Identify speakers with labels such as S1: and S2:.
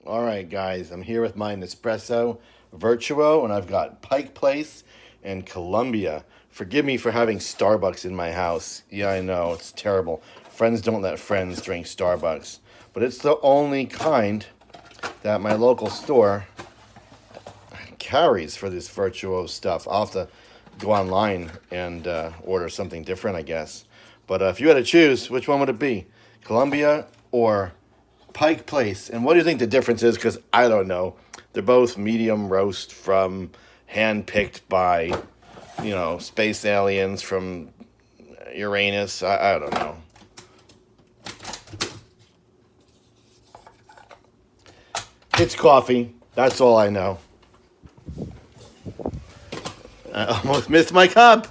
S1: All right, guys, I'm here with my Nespresso Vertuo, and I've got Pike Place and Columbia. Forgive me for having Starbucks in my house. Yeah, I know, it's terrible. Friends don't let friends drink Starbucks. But it's the only kind that my local store carries for this Vertuo stuff. I'll have to go online and order something different, I guess. But if you had to choose, which one would it be? Columbia or Pike Place? And what do you think the difference is? Because I don't know. They're both medium roast from hand-picked by, space aliens from Uranus. I don't know. It's coffee. That's all I know. I almost missed my cup.